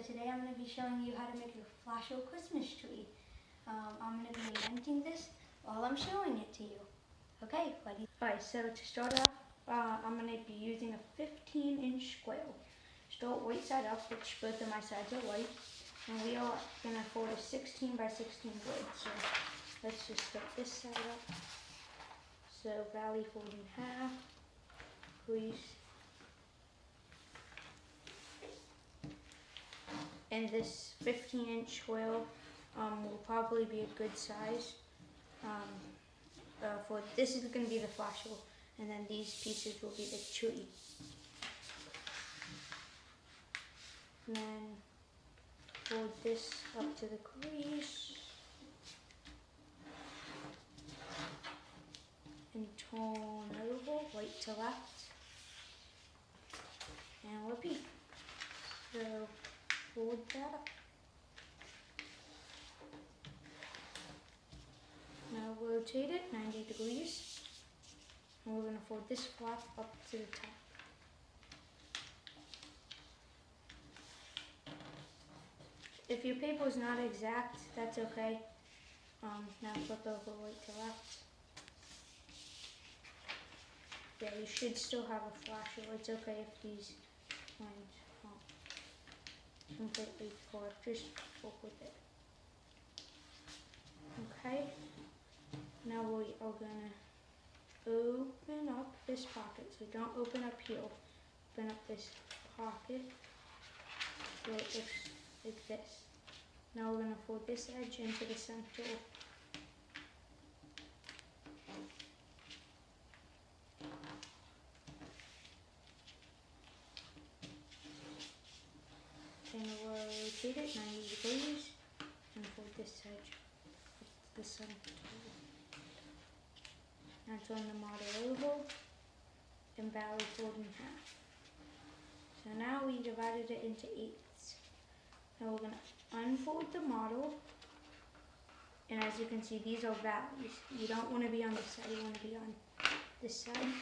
today I'm going to be showing you how to make a Flasho Christmas tree. I'm going to be inventing this while I'm showing it to you. Okay, buddy. Alright, so to start off, I'm going to be using a 15-inch square. Start white side up, which both of my sides are white. And we are going to fold a 16 by 16 grid. So let's just put this side up. So valley fold in half, crease. And this 15-inch foil will probably be a good size. For this is going to be the Flasho, and then these pieces will be the tree. And then fold this up to the crease and turn over right to left and repeat. So fold that up. Now rotate it 90 degrees, and we're going to fold this flap up to the top. If your paper is not exact, that's okay. Now flip over right to left. Yeah, you should still have a Flasho. It's okay if these lines aren't completely correct. Just work with it. Okay. Now we are going to open up this pocket. So don't open up here. Open up this pocket so it looks like this. Now we're going to fold this edge into the center. And rotate it 90 degrees and fold this edge up to the center. Now turn the model over and valley fold in half. So now we divided it into eighths. Now we're going to unfold the model, and as you can see, these are valleys. You don't want to be on this side, you want to be on this side.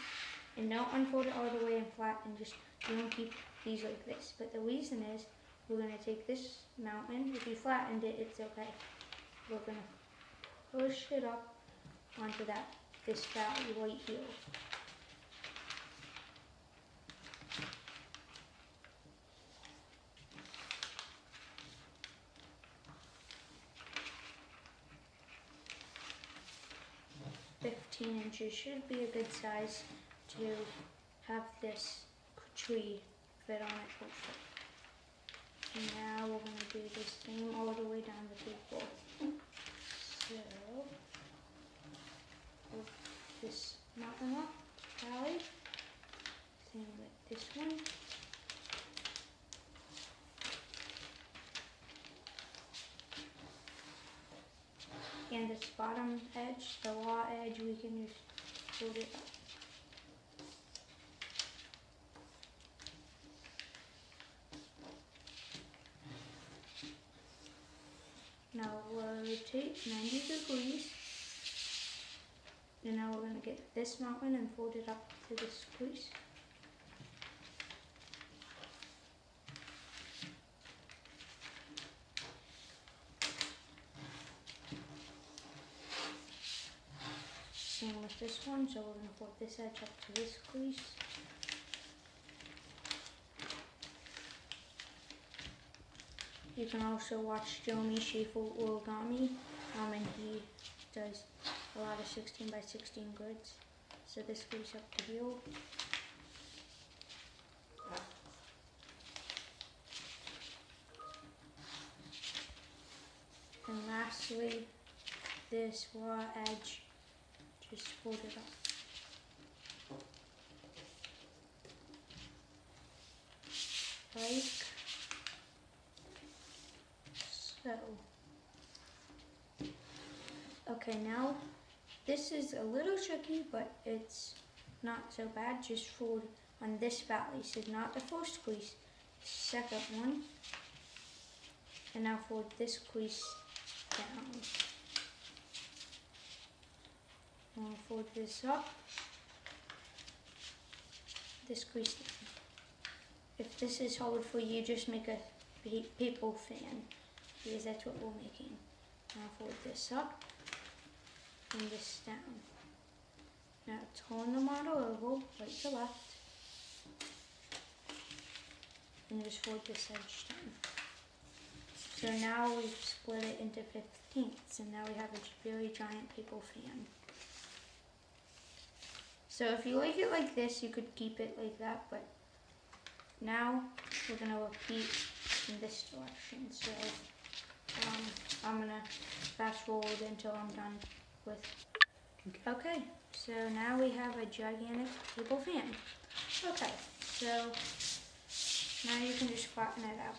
And don't unfold it all the way and flatten, just you don't keep these like this. But the reason is, we're going to take this mountain. If you flattened it, it's okay. We're going to push it up onto this valley right here. $15 should be a good size to have this tree fit on it, hopefully. And now we're going to do the same all the way down the paper. So, with this mountain up, valley, same with this one. And this bottom edge, the raw edge, we can just fold it up. Now rotate 90 degrees. And now we're going to get this mountain and fold it up to this crease. Same with this one, so we're going to fold this edge up to this crease. You can also watch Jeremy Schaefer Origami, and he does a lot of 16 by 16 grids. So this goes up to here. And lastly, this raw edge, just fold it up. Like so. Okay, now this is a little tricky, but it's not so bad. Just fold on this valley, so not the first crease, second one. And now fold this crease down. And we'll fold this up, this crease down. If this is hard for you, just make a people fan, because that's what we're making. Now fold this up and this down. Now turn the model over, right to left, and just fold this edge down. So now we've split it into 15ths, and now we have a very giant people fan. So if you like it like this, you could keep it like that, but now we're going to repeat in this direction. So I'm going to fast forward until I'm done with. Okay, so now we have a gigantic people fan. Okay, so now you can just flatten it out.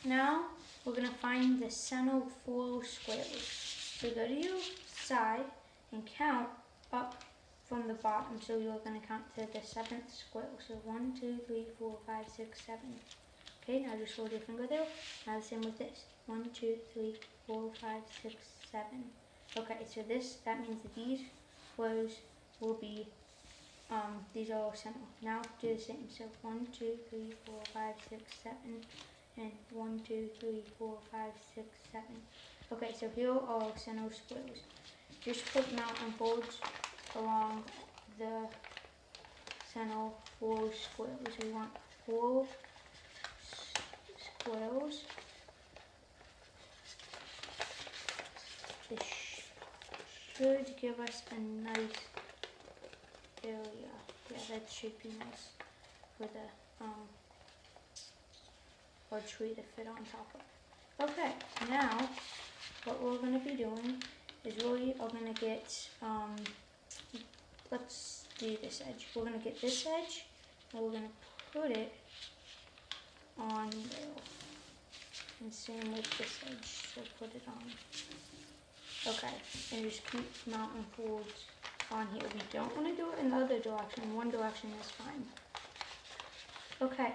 Now we're going to find the center 4 squares. So go to your side and count up from the bottom. So you're going to count to the 7th square. So 1, 2, 3, 4, 5, 6, 7. Okay, now just hold your finger there. Now the same with this. 1, 2, 3, 4, 5, 6, 7. Okay, so that means that these rows will be, these are all center. Now do the same. So 1, 2, 3, 4, 5, 6, 7. And 1, 2, 3, 4, 5, 6, 7. Okay, so here are all center squares. Just put mountain folds along the center 4 squares. We want 4 squares. This should give us a nice area. Yeah, that should be nice for the or tree to fit on top of. Okay, now what we're going to be doing is we are going to get, let's do this edge. We're going to get this edge and we're going to put it on there. And same with this edge, so put it on. Okay, and just keep mountain folds on here. We don't want to do it in the other direction. One direction is fine. Okay.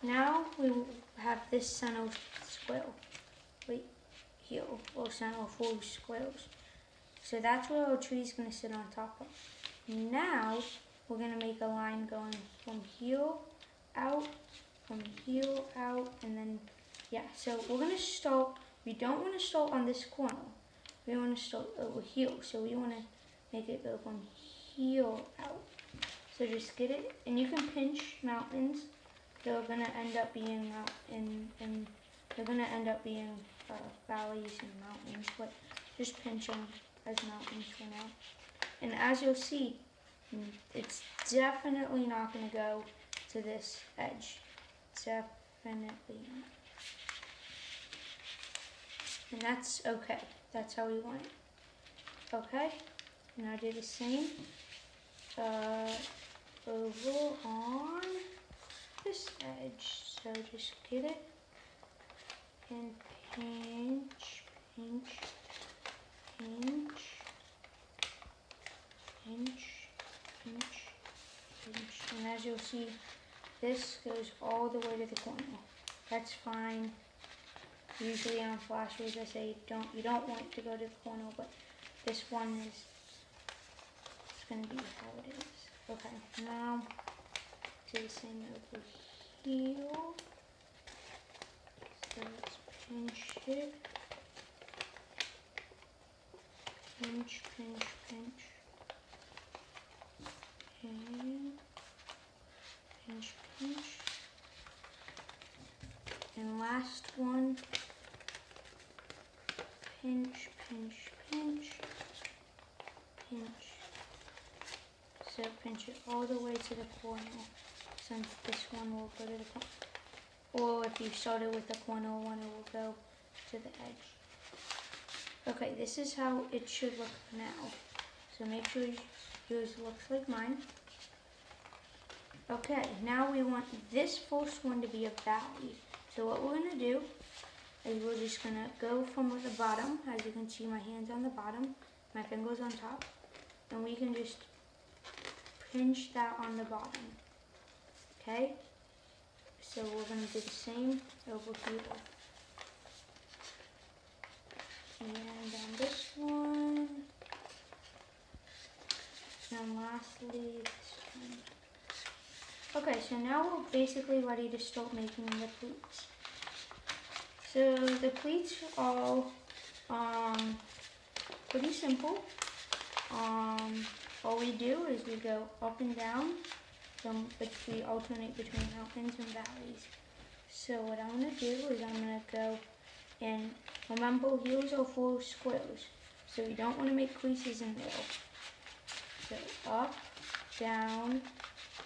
Now we have this center square right here, or center 4 squares. So that's where our tree is going to sit on top of. Now we're going to make a line going from here out, and then, yeah. So we're going to start, we don't want to start on this corner. We want to start over here. So we want to make it go from here out. So just get it, and you can pinch mountains. They're gonna end up being valleys and mountains, but just pinch them as mountains for now. And as you'll see, it's definitely not gonna go to this edge. Definitely not. And that's okay. That's how we want it. Okay. Now do the same over on this edge. So just get it and pinch, pinch, pinch, pinch, pinch, pinch. And as you'll see, this goes all the way to the corner. That's fine. Usually on flashers I say you don't want it to go to the corner, but this one is going to be how it is. Okay, now do the same over here. So let's pinch it. Pinch, pinch, pinch. And pinch, pinch. And last one. Pinch, pinch, pinch. Pinch. So pinch it all the way to the corner, since this one will go to the corner. Or if you started with the corner one, it will go to the edge. Okay, this is how it should look now. So make sure yours looks like mine. Okay, now we want this first one to be a valley. So what we're going to do is we're just going to go from the bottom. As you can see, my hand's on the bottom, my finger's on top. And we can just pinch that on the bottom. Okay? So we're going to do the same over here. And on this one. And lastly, this one. Okay, so now we're basically ready to start making the boots. So the pleats are pretty simple. All we do is we go up and down, but we alternate between mountains and valleys. So what I'm going to do is I'm going to go and remember heels are for squares, so we don't want to make creases in there. So up, down,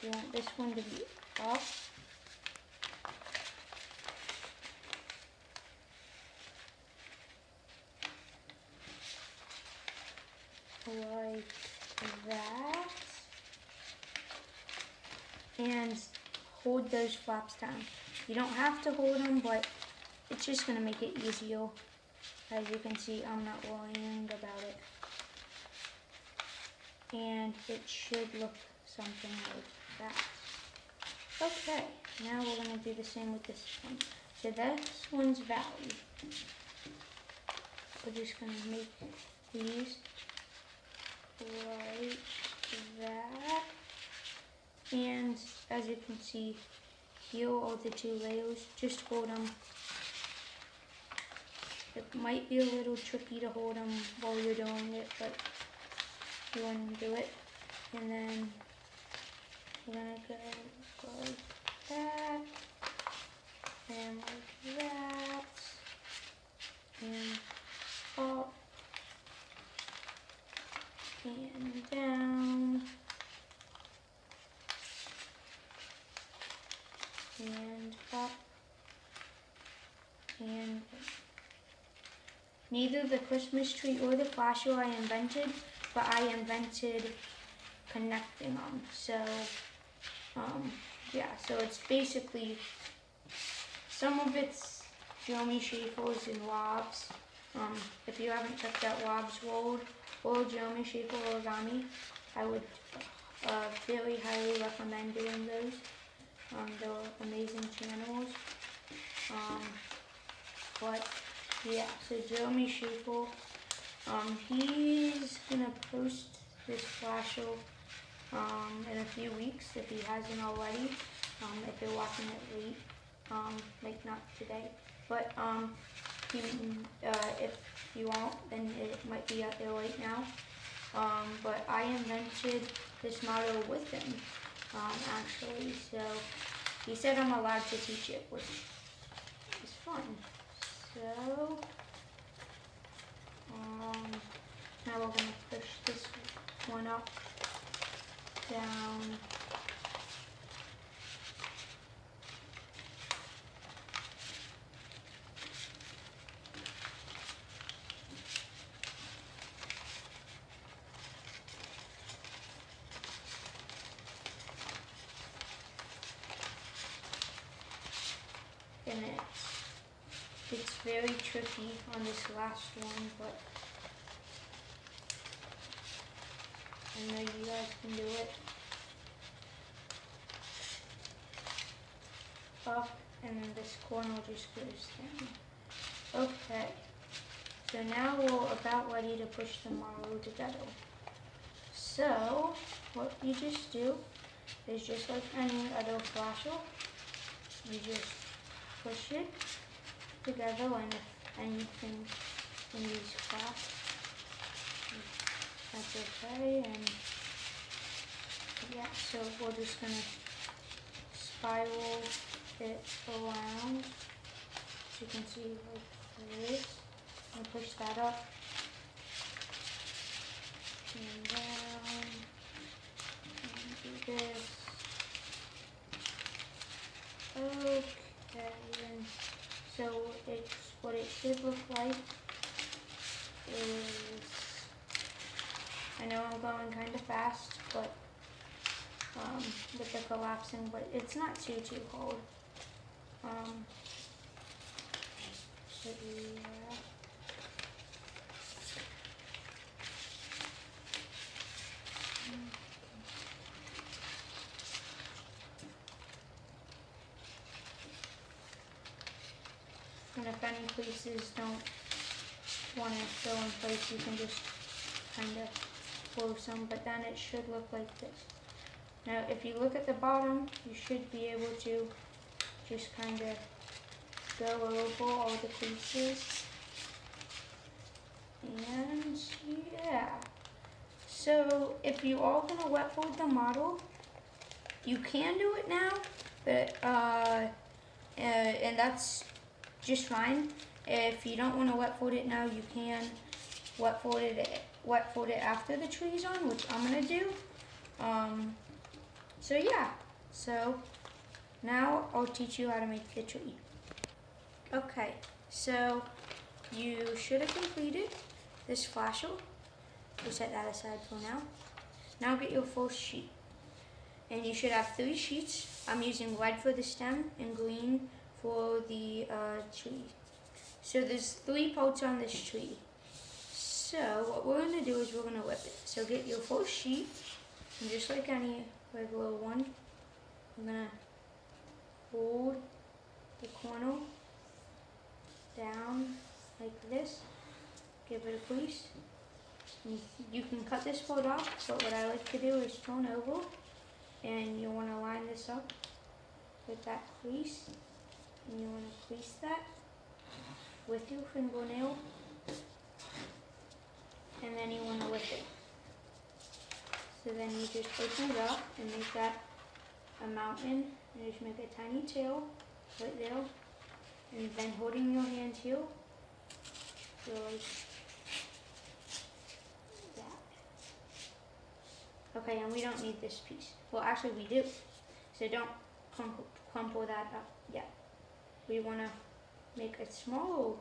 we want this one to be up, like that, and hold those flaps down. You don't have to hold them, but it's just going to make it easier. As you can see, I'm not worrying about it. And it should look something like that. Okay, now we're going to do the same with this one. So this one's valley. We're just going to make these like that. And as you can see, here are the two layers. Just hold them. It might be a little tricky to hold them while you're doing it, but you want to do it. And then we're going to go like that, and like that, and up, and down, and up, and neither the Christmas tree or the flasher I invented, but I invented connecting them. So, yeah, so it's basically, some of it's Jeremy Schaefer's and Rob's. If you haven't checked out Rob's World or Jeremy Schaefer Origami, I would very highly recommend doing those. They're amazing channels. But yeah, so Jeremy Schaefer, he's gonna post this flasher in a few weeks if he hasn't already. If you're watching it late, like not today, but if you won't, then it might be out there right now. But I invented this model with him, actually. So he said I'm allowed to teach it, which is fun. So now we're gonna push this one up, down, and it's very tricky on this last one, but I know you guys can do it. Up, and then this corner just goes down. Okay, so now we're about ready to push the model together. So what you just do is just like any other flasher, you just push it together, and if anything in these clasps, that's okay. And yeah, so we're just gonna spiral it around, as you can see, like this, and push that up and down, and do this. Okay, and so what it should look like is, I know I'm going kind of fast, but with the collapsing, but it's not too hard. So yeah. And if any pieces don't want to fill in place, you can just kind of blow some, but then it should look like this. Now, if you look at the bottom, you should be able to just kind of go over all the creases. And yeah. So if you are gonna wet fold the model, you can do it now, but and that's just fine. If you don't want to wet fold it now, you can wet fold it after the tree's on, which I'm gonna do. So yeah. So now I'll teach you how to make the tree. Okay. So you should have completed this flashel. We'll set that aside for now. Now get your first sheet. And you should have 3 sheets. I'm using red for the stem and green for the tree. So there's 3 parts on this tree. So what we're going to do is we're going to whip it. So get your first sheet, and just like any regular one, I'm going to hold the corner down like this. Give it a crease. And you can cut this part off, but what I like to do is turn over. And you want to line this up with that crease, and you want to crease that with your fingernail, and then you want to whip it. So then you just open it up and make that a mountain, and just make a tiny tail right there, and then holding your hand here, so like that. Okay, and we don't need this piece. Well, actually we do, so don't crumple that up yet. We want to make a smaller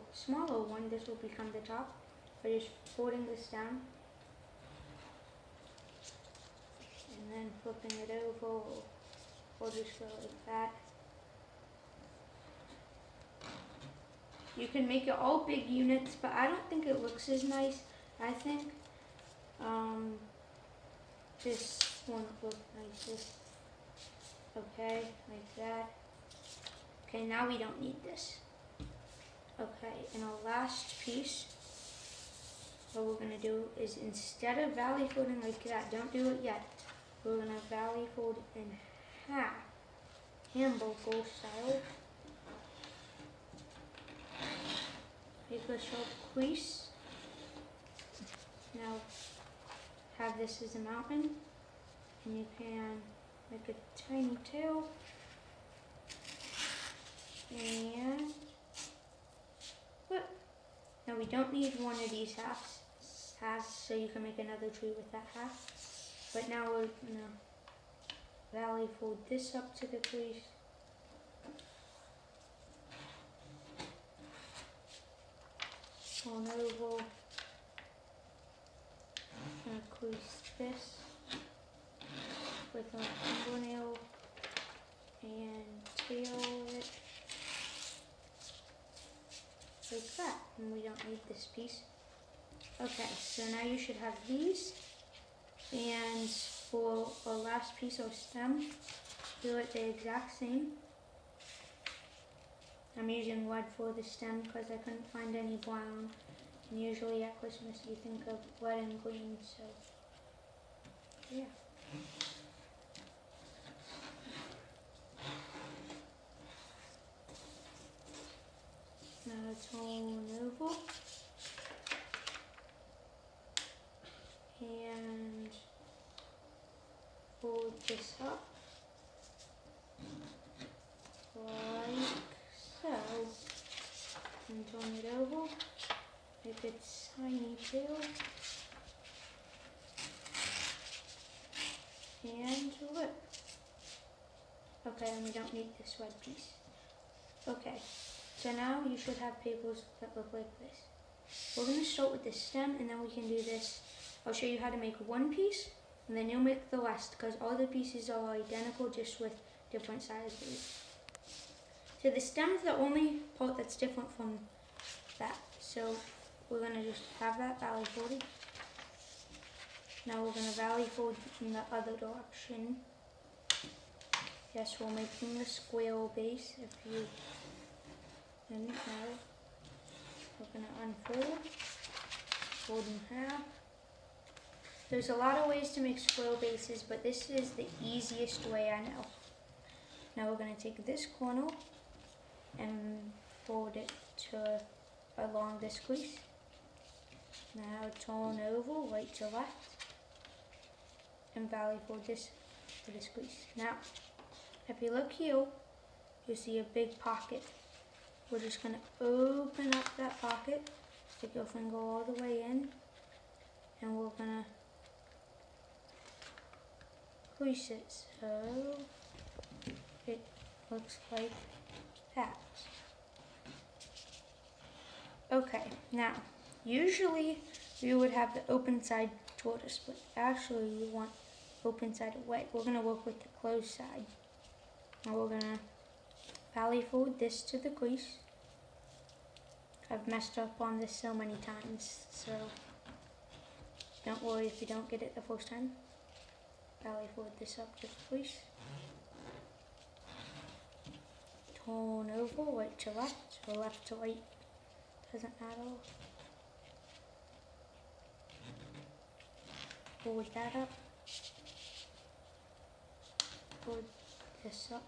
one. This will become the top. We're just folding this down, and then flipping it over, or just go like that. You can make it all big units, but I don't think it looks as nice. I think this one look nicer. Okay, like that. Okay, now we don't need this. Okay, and our last piece, what we're gonna do is, instead of valley folding like that, don't do it yet. We're gonna valley fold in half, hamburger style. Make a sharp crease. Now have this as a mountain, and you can make a tiny tail, and look. Now we don't need one of these halves, so you can make another tree with that half. But now we're gonna valley fold this up to the crease. Turn over, and crease this with our fingernail and tail it like that. And we don't need this piece. Okay, so now you should have these. And for our last piece of stem, do it the exact same. I'm using red for the stem because I couldn't find any brown. And usually at Christmas you think of red and green, so yeah. Now turn over and fold this up like so, and turn it over, make a tiny tail, and look. Okay, and we don't need this red piece. Okay, so now you should have papers that look like this. We're going to start with the stem, and then we can do this. I'll show you how to make one piece, and then you'll make the rest, because all the pieces are identical, just with different sizes. So the stem is the only part that's different from that. So we're going to just have that valley folded. Now we're going to valley fold in the other direction. Yes, we're making the square base. If you didn't know, we're going to unfold, fold in half. There's a lot of ways to make square bases, but this is the easiest way I know. Now we're going to take this corner and fold it to along this crease. Now turn over right to left and valley fold this to this crease. Now, if you look here, you'll see a big pocket. We're just going to open up that pocket, stick your finger all the way in, and we're going to crease it so it looks like that. Okay, now usually we would have the open side toward us, but actually we want open side away. We're going to work with the closed side. Now we're going to valley fold this to the crease. I've messed up on this so many times, so don't worry if you don't get it the first time. Valley fold this up to the crease. Turn over right to left, or left to right, doesn't matter. Fold that up. Fold this up.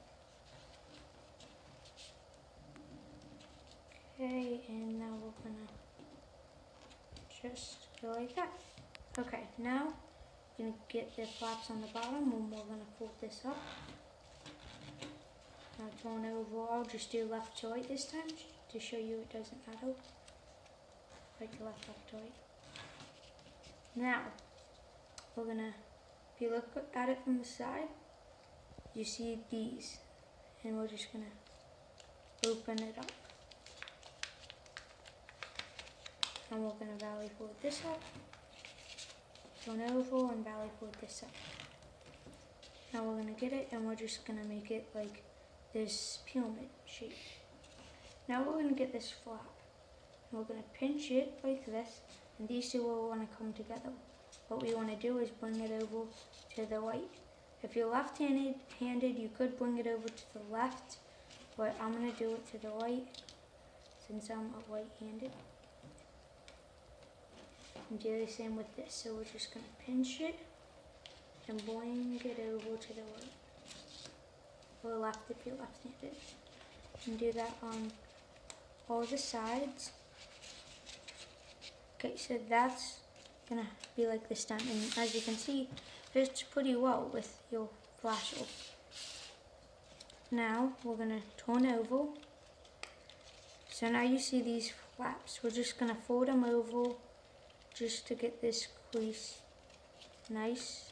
Okay, and now we're gonna just go like that. Okay, now we're gonna get the flaps on the bottom and we're gonna fold this up. Now turn over, I'll just do left to right this time to show you it doesn't matter. Right to left, left to right. Now, we're gonna, if you look at it from the side, you see these, and we're just gonna open it up. And we're gonna valley fold this up, turn over and valley fold this up. Now we're gonna get it and we're just gonna make it like this pyramid shape. Now we're gonna get this flap. And we're gonna pinch it like this, and these two will wanna come together. What we wanna do is bring it over to the right. If you're left-handed, you could bring it over to the left, but I'm gonna do it to the right since I'm right-handed. And do the same with this. So we're just gonna pinch it and bring it over to the right. Or left if you're left-handed. And do that on all the sides. Okay, so that's gonna be like this time. And as you can see, fits pretty well with your flasher. Now we're gonna turn over. So now you see these flaps. We're just gonna fold them over just to get this crease nice.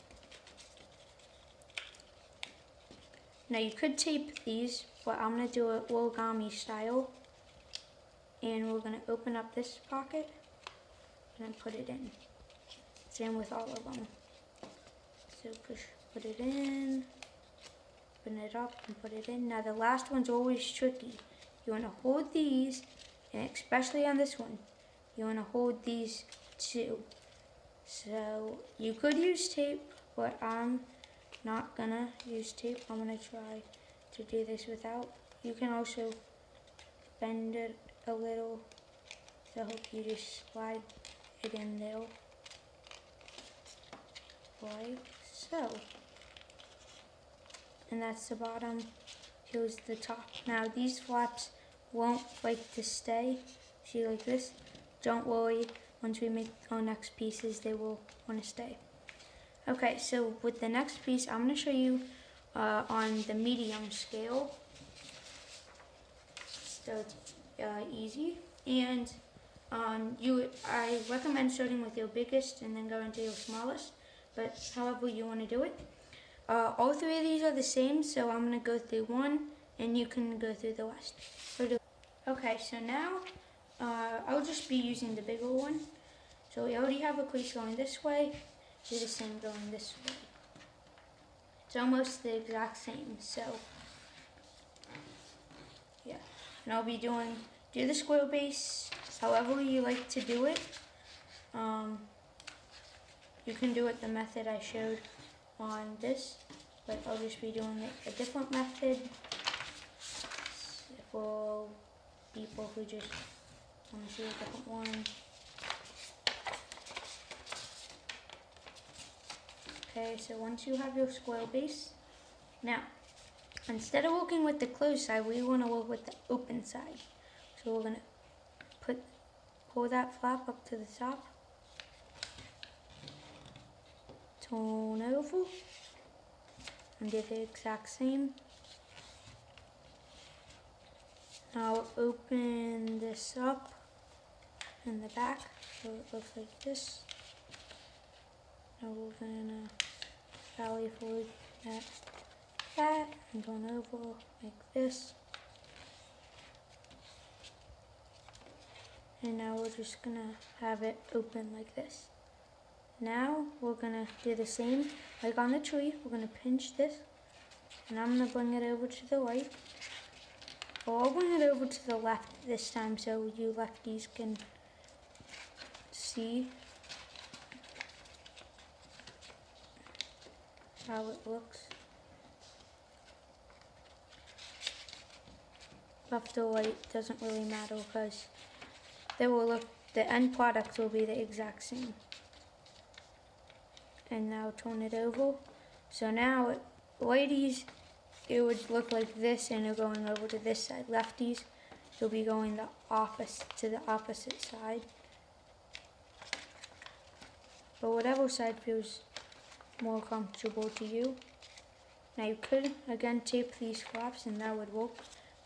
Now you could tape these, but I'm gonna do it origami style. And we're gonna open up this pocket and then put it in. Same with all of them. So put it in, open it up and put it in. Now the last one's always tricky. You wanna hold these, and especially on this one, you wanna hold these two. So you could use tape, but I'm not gonna use tape. I'm gonna try to do this without. You can also bend it a little to help you just slide it in there. Like so. And that's the bottom. Here's the top. Now these flaps won't like to stay. See, like this. Don't worry, once we make our next pieces, they will want to stay. Okay, so with the next piece, I'm going to show you on the medium scale. So it's easy. And I recommend starting with your biggest and then going to your smallest, but however you want to do it. All three of these are the same, so I'm going to go through one, and you can go through the rest. Okay, so now I'll just be using the bigger one. So we already have a crease going this way, do the same going this way. It's almost the exact same, so yeah. And I'll be do the square base however you like to do it. You can do it the method I showed on this, but I'll just be doing it a different method for people who just want to see a different one. Okay, so once you have your square base, now instead of working with the closed side, we want to work with the open side. So we're gonna pull that flap up to the top, turn over, and do the exact same. Now open this up in the back so it looks like this. Now we're gonna valley forward that and turn over like this. And now we're just gonna have it open like this. Now we're gonna do the same like on the tree. We're gonna pinch this, and I'm gonna bring it over to the right. Well, I'll bring it over to the left this time so you lefties can see how it looks. Left or right doesn't really matter because the end product will be the exact same. And now turn it over. So now, righties, it would look like this, and they're going over to this side. Lefties, you'll be going to the opposite side. But whatever side feels more comfortable to you. Now you could again tape these flaps and that would work,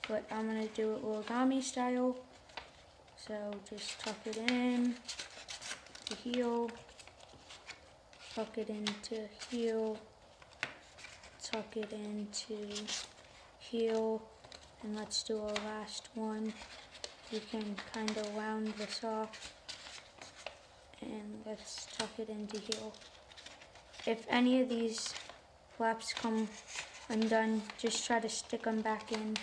but I'm gonna do it origami style. So just tuck it in to heel, tuck it into heel, tuck it into heel, and let's do our last one. You can kind of round this off, and let's tuck it into heel. If any of these flaps come undone, just try to stick them back in.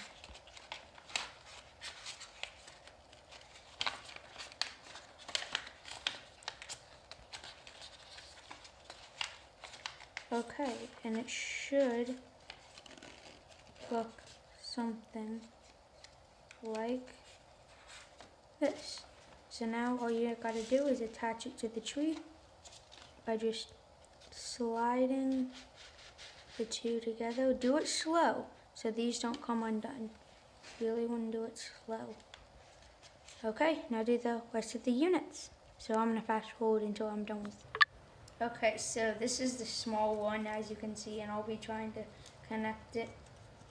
Okay, and it should look something like this. So now all you gotta do is attach it to the tree by just sliding the two together. Do it slow so these don't come undone. Really want to do it slow. Okay, now do the rest of the units. So I'm gonna fast forward until I'm done with it. Okay, so this is the small one, as you can see, and I'll be trying to connect it.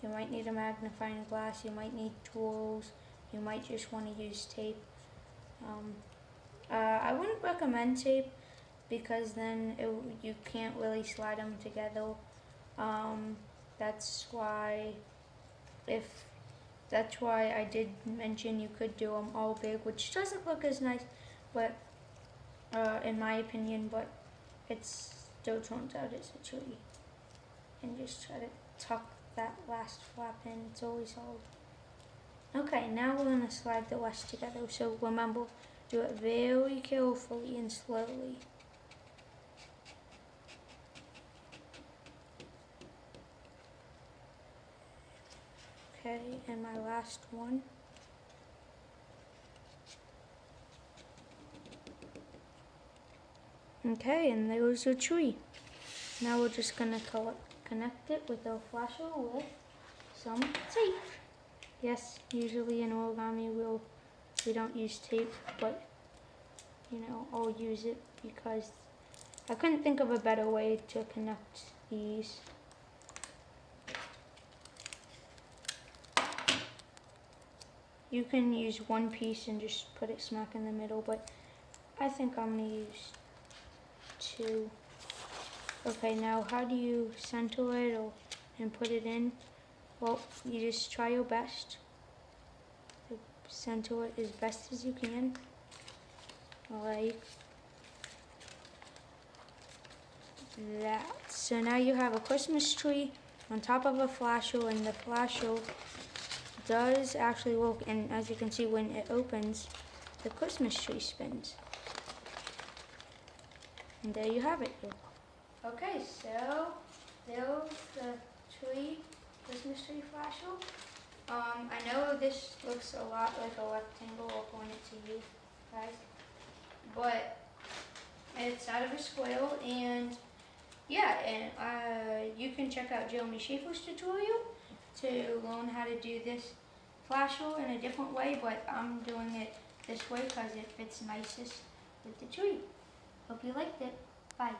You might need a magnifying glass, you might need tools, you might just want to use tape. I wouldn't recommend tape because then you can't really slide them together. That's why I did mention you could do them all big, which doesn't look as nice, but in my opinion, but it still turns out it's a tree. And just try to tuck that last flap in, it's always hard. Okay, now we're gonna slide the rest together, so remember, do it very carefully and slowly. Okay, and my last one. Okay, and there's your tree. Now we're just gonna connect it with our flasher with some tape. Yes, usually in origami we don't use tape, but you know, I'll use it because I couldn't think of a better way to connect these. You can use one piece and just put it smack in the middle, but I think I'm gonna use two. Okay, now how do you center it and put it in? Well, you just try your best to center it as best as you can. Like that. So now you have a Christmas tree on top of a flasher, and the flasher does actually work, and as you can see when it opens, the Christmas tree spins. And there you have it. Okay, so there's the Christmas tree flasher. I know this looks a lot like a rectangle. I'll point it to you guys, but it's out of a square, and yeah, and you can check out Jeremy Schaefer's tutorial to learn how to do this flash roll in a different way, but I'm doing it this way because it fits nicest with the tree. Hope you liked it. Bye.